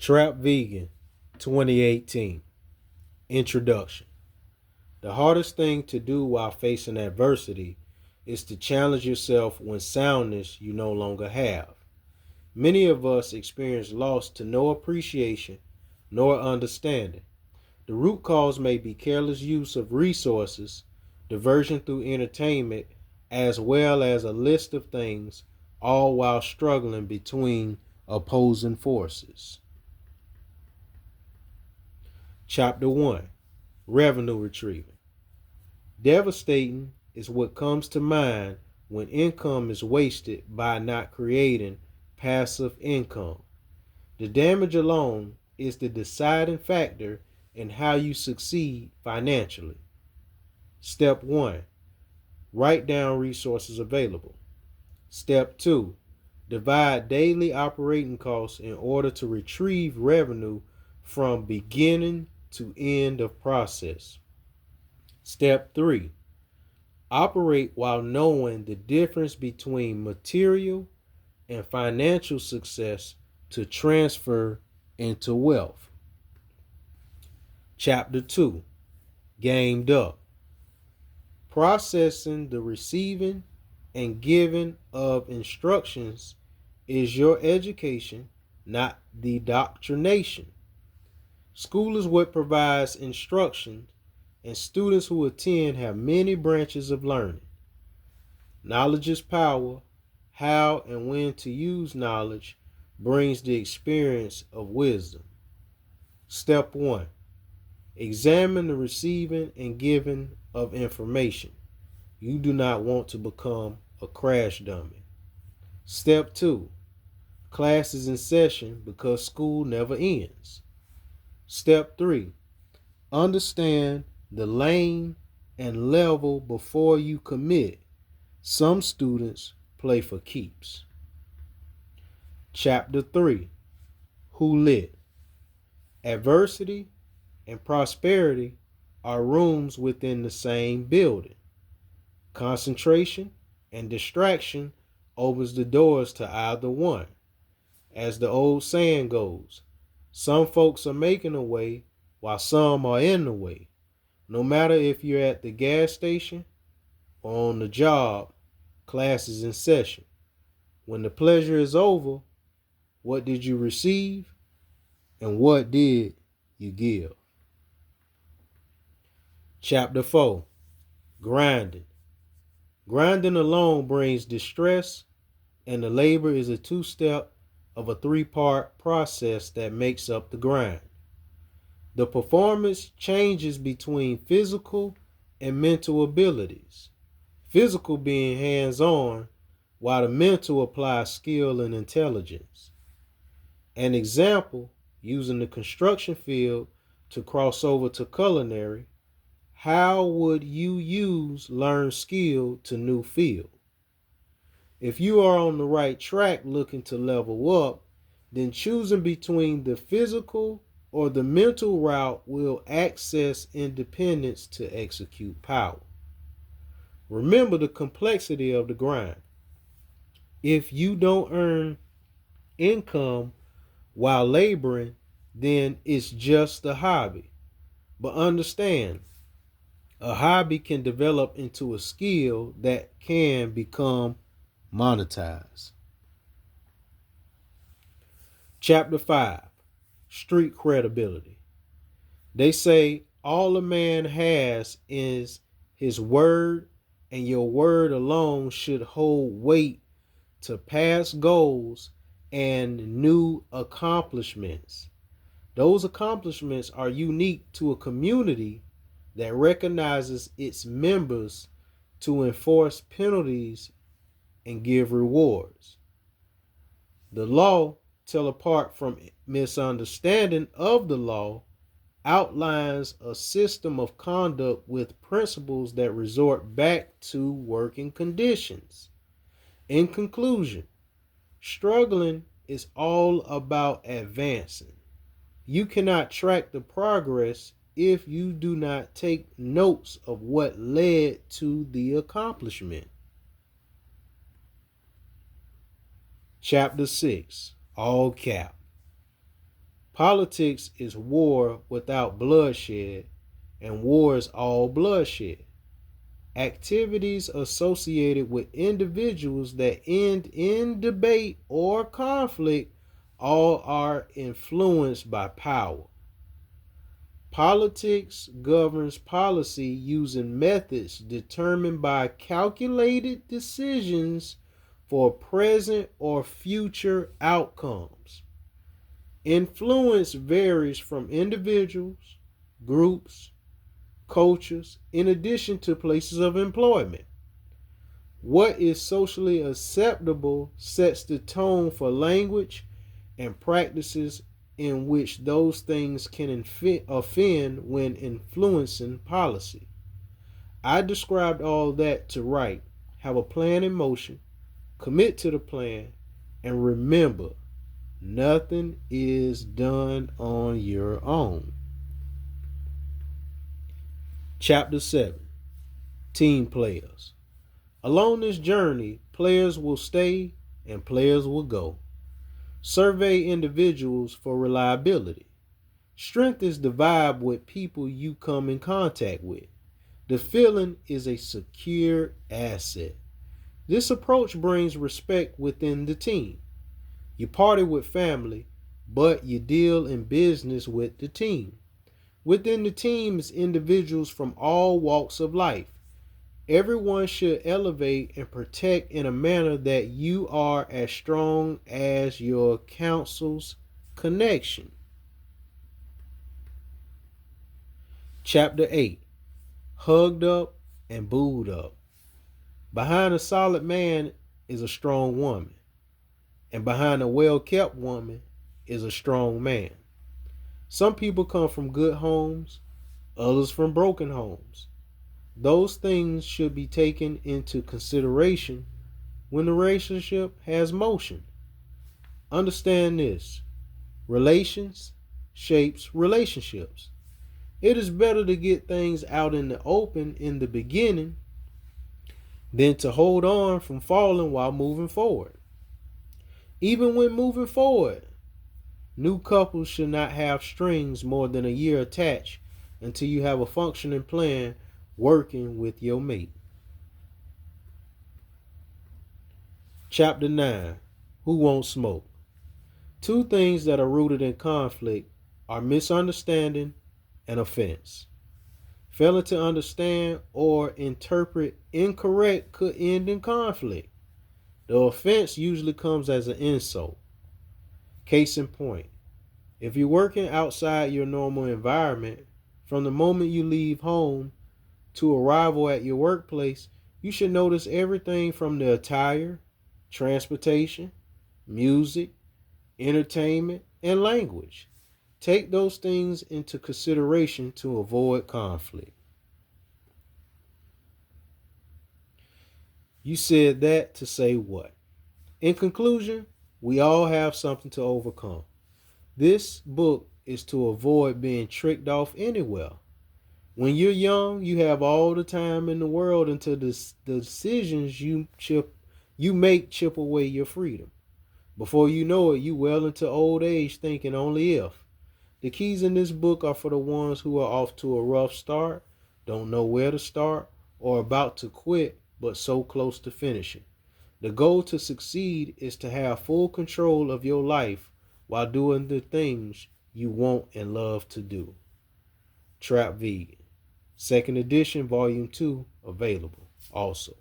T.R.A.P.V.E.G.A.N 2018 Introduction. The hardest thing to do while facing adversity is to challenge yourself when soundness you no longer have. Many of us experience loss to no appreciation nor understanding. The root cause may be careless use of resources, diversion through entertainment, as well as a list of things, all while struggling between opposing forces. Chapter 1. Revenue Retrieving. Devastating is what comes to mind when income is wasted by not creating passive income. The damage alone is the deciding factor in how you succeed financially. Step 1. Write down resources available. Step 2. Divide daily operating costs in order to retrieve revenue from beginning to end of process. Step 3. Operate while knowing the difference between material and financial success to transfer into wealth. Chapter 2. Gamed up. Processing the receiving and giving of instructions is your education, not the doctrination. School is what provides instruction, and students who attend have many branches of learning. Knowledge is power. How and when to use knowledge brings the experience of wisdom. Step 1. Examine the receiving and giving of information. You do not want to become a crash dummy. Step 2. Class is in session because school never ends. Step 3. Understand the lane and level before you commit. Some students play for keeps. Chapter 3. Who lit? Adversity and prosperity are rooms within the same building. Concentration and distraction opens the doors to either one. As the old saying goes, some folks are making a way while some are in the way. No matter if you're at the gas station or on the job, class is in session. When the pleasure is over, what did you receive and what did you give? Chapter 4. Grinding. Grinding alone brings distress, and the labor is a two-step of a three-part process that makes up the grind. The performance changes between physical and mental abilities. Physical being hands-on, while the mental applies skill and intelligence. An example, using the construction field to cross over to culinary, how would you use learned skill to new field? If you are on the right track looking to level up, then choosing between the physical or the mental route will access independence to execute power. Remember the complexity of the grind. If you don't earn income while laboring, then it's just a hobby. But understand, a hobby can develop into a skill that can become monetized. Chapter 5. Street credibility. They say all a man has is his word, and your word alone should hold weight to past goals and new accomplishments. Those accomplishments are unique to a community that recognizes its members to enforce penalties and give rewards. The law, tell apart from misunderstanding of the law, outlines a system of conduct with principles that resort back to working conditions. In conclusion, struggling is all about advancing. You cannot track the progress if you do not take notes of what led to the accomplishment. Chapter 6. All cap. Politics is war without bloodshed, and war is all bloodshed. Activities associated with individuals that end in debate or conflict all are influenced by power. Politics governs policy using methods determined by calculated decisions for present or future outcomes. Influence varies from individuals, groups, cultures, in addition to places of employment. What is socially acceptable sets the tone for language and practices in which those things can offend when influencing policy. I described all that to write. Have a plan in motion, commit to the plan, and remember, nothing is done on your own. Chapter 7. Team Players. Along this journey, players will stay and players will go. Survey individuals for reliability. Strength is the vibe with people you come in contact with. The feeling is a secure asset. This approach brings respect within the team. You party with family, but you deal in business with the team. Within the team is individuals from all walks of life. Everyone should elevate and protect in a manner that you are as strong as your counsel's connection. Chapter 8. Hugged up and booed up. Behind a solid man is a strong woman, and behind a well-kept woman is a strong man. Some people come from good homes, others from broken homes. Those things should be taken into consideration when the relationship has motion. Understand this: relations shapes relationships. It is better to get things out in the open in the beginning than to hold on from falling while moving forward. Even when moving forward, new couples should not have strings more than a year attached until you have a functioning plan working with your mate. Chapter 9. Who won't smoke? Two things that are rooted in conflict are misunderstanding and offense. Failing to understand or interpret incorrect could end in conflict. The offense usually comes as an insult. Case in point, if you're working outside your normal environment, from the moment you leave home to arrival at your workplace, you should notice everything from the attire, transportation, music, entertainment, and language. Take those things into consideration to avoid conflict. You said that to say what? In conclusion, we all have something to overcome. This book is to avoid being tricked off anywhere. When you're young, you have all the time in the world until the decisions you make chip away your freedom. Before you know it, you well into old age thinking only if. The keys in this book are for the ones who are off to a rough start, don't know where to start, or about to quit but so close to finishing. The goal to succeed is to have full control of your life while doing the things you want and love to do. T.R.A.P.V.E.G.A.N. Second edition, volume 2, available also.